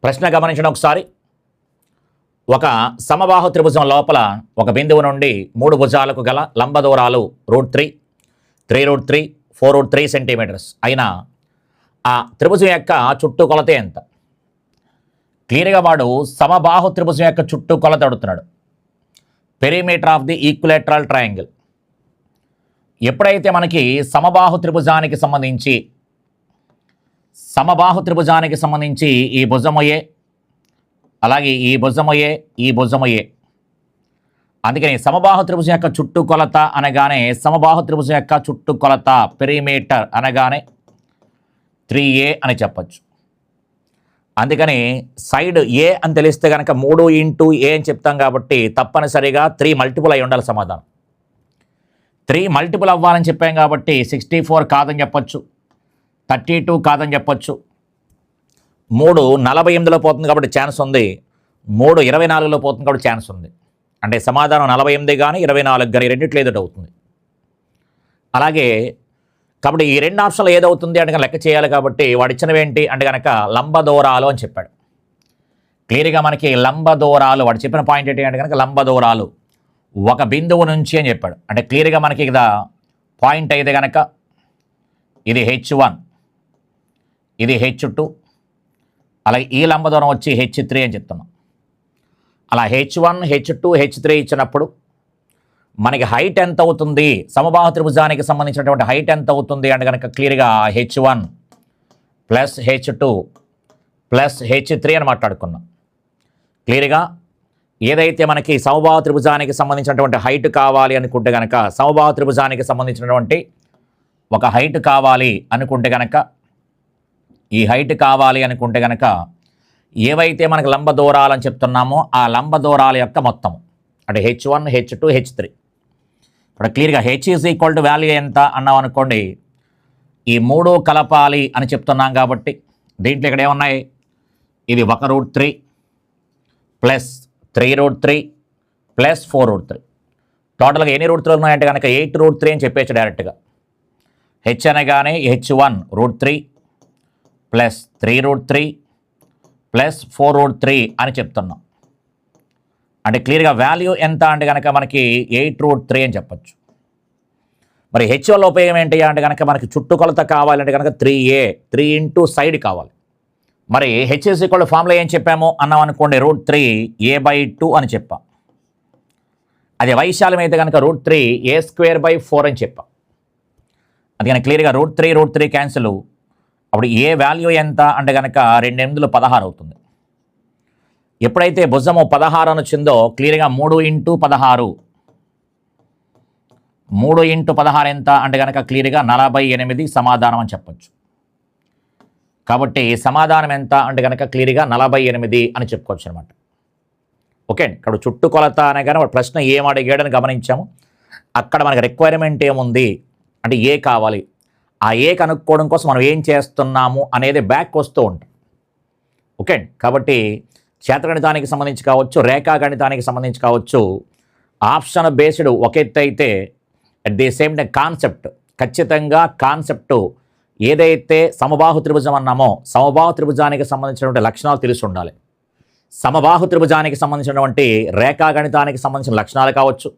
ప్రశ్న గమనించండి ఒకసారి. ఒక సమబాహు త్రిభుజం లోపల ఒక బిందువు నుండి 3 భుజాలకు గల లంబ దూరాలు √3, 3√3, 4√3 సెంటీమీటర్స్ అయినా ఆ త్రిభుజం యొక్క చుట్టూ కొలత ఎంత? క్లియర్గా వాడు సమబాహు త్రిభుజం యొక్క చుట్టూ కొలత అడుగుతున్నాడు. Perimeter of the equilateral triangle. ఎప్పుడైతే మనకి సమబాహు త్రిభుజానికి సంబంధించి ఈ భుజము ఏ, అలాగే ఈ భుజము ఏ, ఈ భుజము ఏ. అందుకని సమబాహు త్రిభుజం యొక్క చుట్టూ కొలత అనగానే సమబాహు త్రిభుజం యొక్క చుట్టూ కొలత పెరిమీటర్ అనగానే 3a అని చెప్పచ్చు. అందుకని సైడ్ ఏ అని తెలిస్తే కనుక 3 × a అని చెప్తాం కాబట్టి తప్పనిసరిగా 3 మల్టిపుల్ అయి ఉండాలి సమాధానం. 3 మల్టిపుల్ అవ్వాలని చెప్పాం కాబట్టి 64 కాదని చెప్పచ్చు, 32 కాదని చెప్పచ్చు. 3 48లో పోతుంది కాబట్టి ఛాన్స్ ఉంది, 3 24లో పోతుంది కాబట్టి ఛాన్స్ ఉంది. అంటే సమాధానం 48 కానీ 24 కానీ రెండిట్లో ఏదో అవుతుంది. అలాగే కాబట్టి ఈ 2 ఆప్షన్లు ఏదవుతుంది అంటే లెక్క చేయాలి కాబట్టి వాడు ఇచ్చినవి ఏంటి అంటే కనుక లంబ దూరాలు అని చెప్పాడు. క్లియర్గా మనకి లంబ దూరాలు వాడు చెప్పిన పాయింట్ ఏంటి అంటే కనుక లంబ దూరాలు ఒక బిందువు నుంచి అని చెప్పాడు. అంటే క్లియర్గా మనకి ఇక్కడ పాయింట్ అయితే కనుక ఇది H1, ఇది H2, అలాగే ఈ లంబ దూరం వచ్చి H3 అని చెప్తున్నాం. అలా H1, H2, H3 ఇచ్చినప్పుడు మనకి హైట్ ఎంత అవుతుంది, సమబాహు త్రిభుజానికి సంబంధించినటువంటి హైట్ ఎంత అవుతుంది అంటే కనుక క్లియర్గా H1 + H2 + H3 అని మాట్లాడుకున్నాం. క్లియర్గా ఏదైతే మనకి సమబాహు త్రిభుజానికి సంబంధించినటువంటి హైట్ కావాలి అనుకుంటే కనుక సమబాహు త్రిభుజానికి సంబంధించినటువంటి ఒక హైట్ కావాలి అనుకుంటే కనుక ఈ హైట్ కావాలి అనుకుంటే కనుక ఏవైతే మనకు లంబ దూరాలు అని చెప్తున్నామో ఆ లంబ దూరాల యొక్క మొత్తం అంటే H1, H2, H3. ఇక్కడ క్లియర్గా H = వాల్యూ ఎంత అన్నాం అనుకోండి, ఈ 3 కలపాలి అని చెప్తున్నాం కాబట్టి దీంట్లో ఇక్కడ ఏమున్నాయి, ఇది 1√3 + 3√3 + 4√3. టోటల్గా ఎన్ని √3 ఉన్నాయంటే కనుక 8√3 అని చెప్పేసి డైరెక్ట్గా. H అనగానే H1 √3 + 3√3 + 4√3 అని చెప్తున్నాం. అంటే క్లియర్గా వాల్యూ ఎంత అంటే కనుక మనకి 8√3 అని చెప్పచ్చు. మరి H వల్ల ఉపయోగం ఏంటి అంటే కనుక మనకి చుట్టుకొలత కావాలంటే కనుక 3a, 3 × సైడ్ కావాలి. మరి H = ఫార్ములా ఏం చెప్పాము అన్నాం అనుకోండి, √3a/2 అని చెప్పాం. అది వైశాల్యం అయితే కనుక √3a² / 4 అని చెప్పాం. అందుకని క్లియర్గా √3 క్యాన్సిల్. అప్పుడు ఏ వాల్యూ ఎంత అంటే కనుక 2 8 16 అవుతుంది. ఎప్పుడైతే భుజము 16 అని వచ్చిందో క్లియర్గా 3 × 16, 3 × 16 ఎంత అంటే కనుక క్లియర్గా 48 సమాధానం అని చెప్పచ్చు. కాబట్టి సమాధానం ఎంత అంటే కనుక క్లియర్గా 48 అని చెప్పుకోవచ్చు అనమాట. ఓకే, ఇక్కడ చుట్టుకొలత అనే కానీ ప్రశ్న ఏం అడిగాడని గమనించాము. అక్కడ మనకి రిక్వైర్మెంట్ ఏముంది అంటే ఏ కావాలి, ఆ ఏ కనుక్కోవడం కోసం మనం ఏం చేస్తున్నాము అనేది బ్యాక్ వస్తూ ఉంటాం. ఓకే, కాబట్టి క్షేత్రగణితానికి సంబంధించి కావచ్చు, రేఖాగణితానికి సంబంధించి కావచ్చు, ఆప్షన్ బేస్డ్ ఒక ఎత్తు అయితే at the same time concept, ఖచ్చితంగా కాన్సెప్టు ఏదైతే సమబాహు త్రిభుజం అన్నామో సమబాహు త్రిభుజానికి సంబంధించినటువంటి లక్షణాలు తెలిసి ఉండాలి. సమబాహు త్రిభుజానికి సంబంధించినటువంటి రేఖాగణితానికి సంబంధించిన లక్షణాలు కావచ్చు,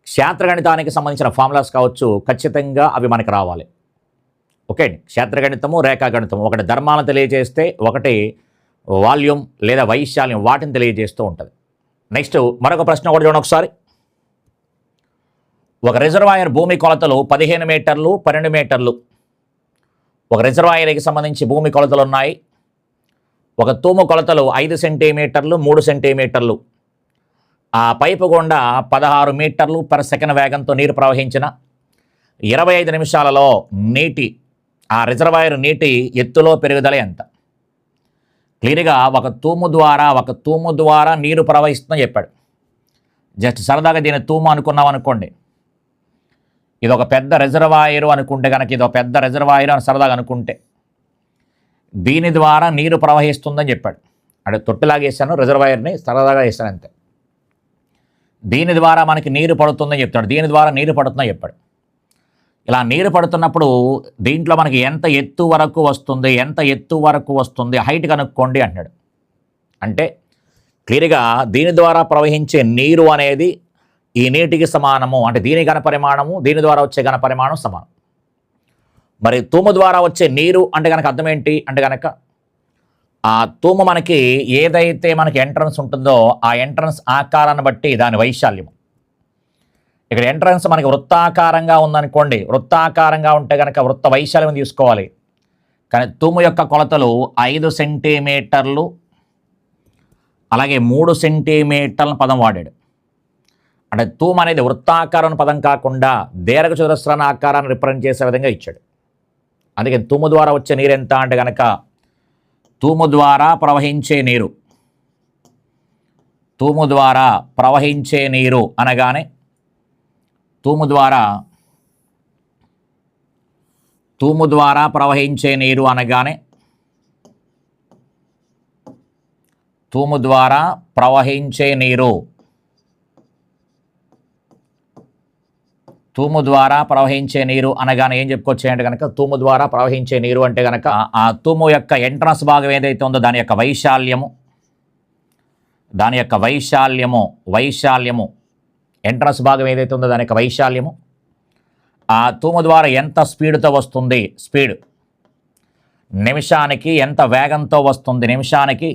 క్షేత్రగణితానికి సంబంధించిన ఫార్ములాస్ కావచ్చు, ఖచ్చితంగా అవి మనకు రావాలి. ఓకే, క్షేత్రగణితము, రేఖాగణితము ఒకటి ధర్మాలను తెలియజేస్తే, ఒకటి వాల్యూమ్ లేదా వైశాల్యం వాటిని తెలియజేస్తూ ఉంటుంది. నెక్స్ట్ మరొక ప్రశ్న కూడా చూడండి ఒకసారి. ఒక రిజర్వాయర్ భూమి కొలతలు 15 మీటర్లు, 12 మీటర్లు. ఒక రిజర్వాయర్కి సంబంధించి భూమి కొలతలు ఉన్నాయి. ఒక తూము కొలతలు 5 సెంటీమీటర్లు, 3 సెంటీమీటర్లు. ఆ పైపు గుండా 16 మీటర్లు పర్ సెకండ్ వేగంతో నీరు ప్రవహించిన 25 నిమిషాలలో ఆ రిజర్వాయర్ నీటి ఎత్తులో పెరుగుదల ఎంత? క్లియర్గా ఒక తూము ద్వారా నీరు ప్రవహిస్తుందని చెప్పాడు. జస్ట్ సరదాగా దీన్ని తూము అనుకున్నాం అనుకోండి, ఇది ఒక పెద్ద రిజర్వాయర్ అనుకుంటే కనుక ఇది ఒక పెద్ద రిజర్వాయర్ అని సరదాగా అనుకుంటే దీని ద్వారా నీరు ప్రవహిస్తుందని చెప్పాడు. అంటే తొట్టిలాగా వేసాను, రిజర్వాయర్ని సరదాగా వేసాను అంతే. దీని ద్వారా మనకి నీరు పడుతుందని చెప్తాడు, దీని ద్వారా నీరు పడుతుందని చెప్పాడు. ఇలా నీరు పడుతున్నప్పుడు దీంట్లో మనకి ఎంత ఎత్తు వరకు వస్తుంది హైట్ కనుక్కోండి అంటున్నాడు. అంటే క్లియర్గా దీని ద్వారా ప్రవహించే నీరు అనేది ఈ నీటికి సమానము, అంటే దీని ఘనపరిమాణము దీని ద్వారా వచ్చే ఘనపరిమాణం సమానం. మరి తూము ద్వారా వచ్చే నీరు అంటే కనుక అర్థం ఏంటి అంటే కనుక ఆ తూము మనకి ఏదైతే మనకి ఎంట్రన్స్ ఉంటుందో ఆ ఎంట్రన్స్ ఆకారాన్ని బట్టి దాని వైశాల్యము. ఇక్కడ ఎంట్రన్స్ మనకి వృత్తాకారంగా ఉందనుకోండి, వృత్తాకారంగా ఉంటే కనుక వృత్త వైశాల్యం తీసుకోవాలి. కానీ తూము యొక్క కొలతలు 5 సెంటీమీటర్లు అలాగే 3 సెంటీమీటర్ల పదం వాడాడు. అంటే తూము అనేది వృత్తాకారం పదం కాకుండా దీర్ఘచతురస్రాన ఆకారాన్ని రిప్రజెంట్ చేసే విధంగా ఇచ్చాడు. అందుకే తూము ద్వారా వచ్చే నీరు ఎంత అంటే కనుక తూము ద్వారా ప్రవహించే నీరు, తూము ద్వారా ప్రవహించే నీరు అనగానే తూము ద్వారా ప్రవహించే నీరు అనగానే తూము ద్వారా ప్రవహించే నీరు, తూము ద్వారా ప్రవహించే నీరు అనగానే ఏం చెప్పుకోవచ్చు అంటే కనుక తూము ద్వారా ప్రవహించే నీరు అంటే కనుక ఆ తూము యొక్క ఎంట్రన్స్ భాగం ఏదైతే ఉందో దాని యొక్క వైశాల్యము ఎంట్రన్స్ భాగం ఏదైతే ఉందో దాని యొక్క వైశాల్యము, ఆ తూము ద్వారా ఎంత స్పీడ్తో వస్తుంది, స్పీడ్ నిమిషానికి ఎంత వేగంతో వస్తుంది, నిమిషానికి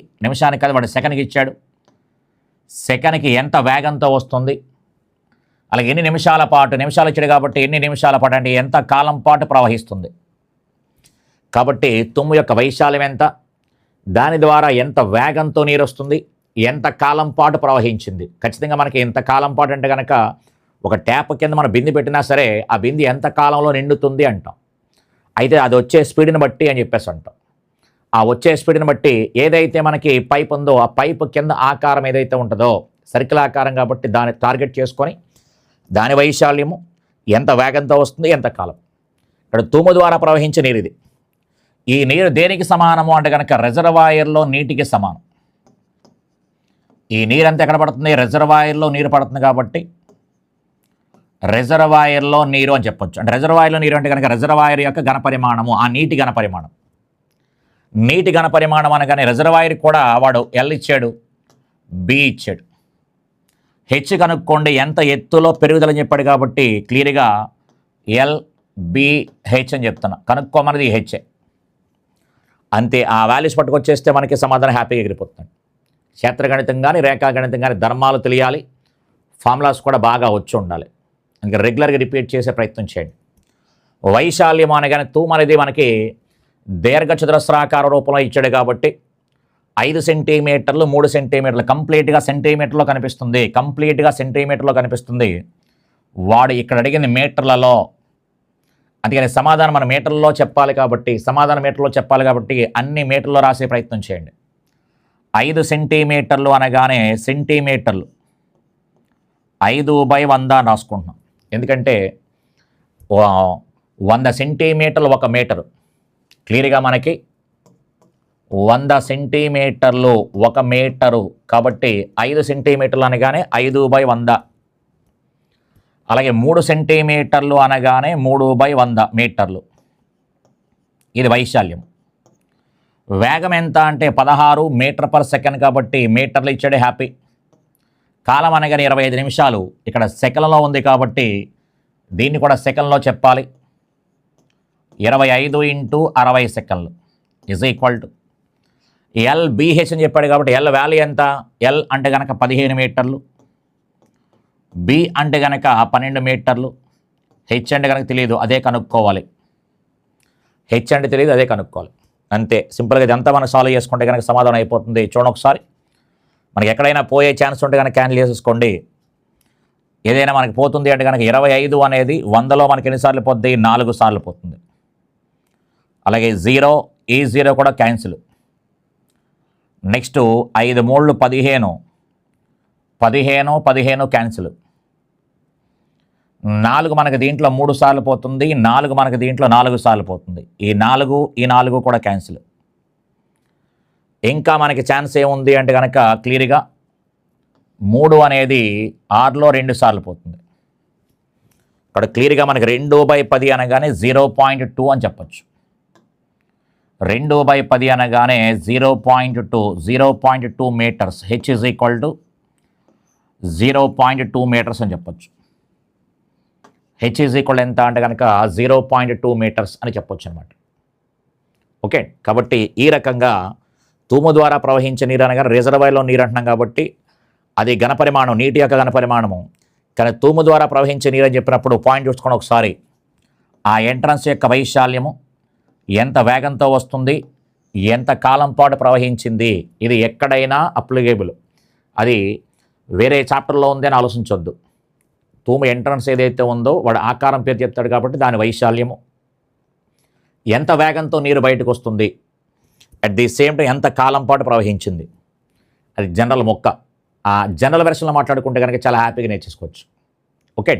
అది వాడు సెకండ్కి ఇచ్చాడు, సెకండ్కి ఎంత వేగంతో వస్తుంది, అలాగే ఎన్ని నిమిషాల పాటు, నిమిషాలు ఇచ్చాడు కాబట్టి ఎన్ని నిమిషాల పాటు అంటే ఎంత కాలం పాటు ప్రవహిస్తుంది. కాబట్టి తుమ్ము యొక్క వైశాల్యం ఎంత, దాని ద్వారా ఎంత వేగంతో నీరు వస్తుంది, ఎంత కాలం పాటు ప్రవహించింది. ఖచ్చితంగా మనకి ఎంత కాలం పాటు అంటే కనుక ఒక ట్యాప్ కింద మనం బింది పెట్టినా సరే ఆ బింది ఎంత కాలంలో నిండుతుంది అంటాం. అయితే అది వచ్చే స్పీడ్ని బట్టి అని చెప్పేసి అంటాం. ఆ వచ్చే స్పీడ్ని బట్టి ఏదైతే మనకి పైప్ ఉందో ఆ పైప్ కింద ఆకారం ఏదైతే ఉంటుందో సర్కిల్ ఆకారం కాబట్టి దాన్ని టార్గెట్ చేసుకొని దాని వైశాల్యము ఎంత వేగంతో వస్తుంది, ఎంత కాలం. ఇక్కడ తూము ద్వారా ప్రవహించే నీరు ఇది. ఈ నీరు దేనికి సమానము అంటే కనుక రిజర్వాయర్లో నీటికి సమానం. ఈ నీరు అంతా ఎక్కడ పడుతుంది, రిజర్వాయర్లో నీరు పడుతుంది కాబట్టి రిజర్వాయర్లో నీరు అని చెప్పొచ్చు. అంటే రిజర్వాయర్లో నీరు అంటే కనుక రిజర్వాయర్ యొక్క ఘనపరిమాణము, ఆ నీటి ఘనపరిమాణం. నీటి ఘనపరిమాణం అనగానే రిజర్వాయర్ కూడా వాడు ఎల్ ఇచ్చాడు, బి ఇచ్చాడు. హెచ్ కనుక్కోండి, ఎంత ఎత్తులో పెరుగుదలని చెప్పాడు కాబట్టి క్లియర్గా LBH అని చెప్తున్నా. కనుక్కోమన్నది హెచ్ఏ అంతే. ఆ వాల్యూస్ పట్టుకొచ్చేస్తే మనకి సమాధానం హ్యాపీగా ఎగిరిపోతుంది. క్షేత్రగణితం కానీ రేఖాగణితం కానీ ధర్మాలు తెలియాలి, ఫార్ములాస్ కూడా బాగా వచ్చి ఉండాలి. ఇంకా రెగ్యులర్గా రిపీట్ చేసే ప్రయత్నం చేయండి. వైశాల్యం అనగానే తూము అనేది మనకి దీర్ఘచతురస్రాకార రూపంలో ఇచ్చాడు కాబట్టి 5 సెంటీమీటర్లు 3 సెంటీమీటర్లు కంప్లీట్గా సెంటీమీటర్లో కనిపిస్తుంది. వాడు ఇక్కడ అడిగింది మీటర్లలో, అందుకని సమాధానం మన మీటర్లలో చెప్పాలి కాబట్టి అన్ని మీటర్లో రాసే ప్రయత్నం చేయండి. 5 సెంటీమీటర్లు అనగానే సెంటీమీటర్లు 5/100 రాసుకుంటున్నాం. ఎందుకంటే 100 సెంటీమీటర్లు 1 మీటరు. క్లియర్గా మనకి 100 సెంటీమీటర్లు 1 మీటరు కాబట్టి 5 సెంటీమీటర్లు అనగానే 5/100. అలాగే 3 సెంటీమీటర్లు అనగానే 3/100 మీటర్లు. ఇది వైశాల్యం. వేగం ఎంత అంటే 16 మీటర్/సెకండ్ కాబట్టి మీటర్లు ఇచ్చాడే హ్యాపీ. కాలం అనగానే 25 నిమిషాలు, ఇక్కడ సెకండ్లో ఉంది కాబట్టి దీన్ని కూడా సెకండ్లో చెప్పాలి. 25 × 60 సెకండ్లు ఈజ్ ఈక్వల్ టు LBH అని చెప్పాడు కాబట్టి L వాల్యూ ఎంత, L అంటే కనుక 15 మీటర్లు, B అంటే కనుక 12 మీటర్లు, H అంటే కనుక తెలియదు అదే కనుక్కోవాలి. అంతే సింపుల్గా ఇదంతా మనం సాల్వ్ చేసుకుంటే కనుక సమాధానం అయిపోతుంది. చూడండి ఒకసారి, మనకి ఎక్కడైనా పోయే ఛాన్స్ ఉంటే కనుక క్యాన్సిల్ చేసేసుకోండి. ఏదైనా మనకి పోతుంది అంటే కనుక 25 అనేది 100లో మనకి ఎన్నిసార్లు పోతుంది, 4 సార్లు పోతుంది. అలాగే 0 ఈ 0 కూడా క్యాన్సిల్. Next 5 3 15 cancel. 4 మనకి దీంట్లో 3 సార్లు పోతుంది, 4 మనకి దీంట్లో 4 సార్లు పోతుంది. ఈ 4 కూడా క్యాన్సిల్. ఇంకా మనకి ఛాన్స్ ఏముంది అంటే కనుక క్లియర్గా 3 అనేది 6లో 2 సార్లు పోతుంది. ఇక్కడ క్లియర్గా మనకి 2/10 అనగానే 0.2 అని చెప్పచ్చు. 2/10 అనగానే 0.2 metres. H is equal to 0.2 metres అని చెప్పొచ్చు. హెచ్ ఈజ్ ఈక్వల్ ఎంత అంటే కనుక 0.2 మీటర్స్ అని చెప్పొచ్చు అనమాట. ఓకే, కాబట్టి ఈ రకంగా తూము ద్వారా ప్రవహించే నీరు అనగా రిజర్వాయర్లో నీరు అంటున్నాం కాబట్టి అది ఘనపరిమాణం, నీటి యొక్క ఘనపరిమాణము. కానీ తూము ద్వారా ప్రవహించే నీరు అని చెప్పినప్పుడు పాయింట్ చూసుకొని ఒకసారి ఆ ఎంట్రన్స్ యొక్క వైశాల్యము, ఎంత వేగంతో వస్తుంది, ఎంత కాలం పాటు ప్రవహించింది, ఇది ఎక్కడైనా అప్లికేబుల్. అది వేరే చాప్టర్లో ఉంది అని ఆలోచించొద్దు. తూము ఎంట్రన్స్ ఏదైతే ఉందో వాడు ఆకారం పేరు చెప్తాడు కాబట్టి దాని వైశాల్యము, ఎంత వేగంతో నీరు బయటకు వస్తుంది, అట్ ది సేమ్ టైం ఎంత కాలం పాటు ప్రవహించింది. అది జనరల్ మొక్క. ఆ జనరల్ వెర్షన్లో మాట్లాడుకుంటే కనుక చాలా హ్యాపీగా నేర్చేసుకోవచ్చు. ఓకే.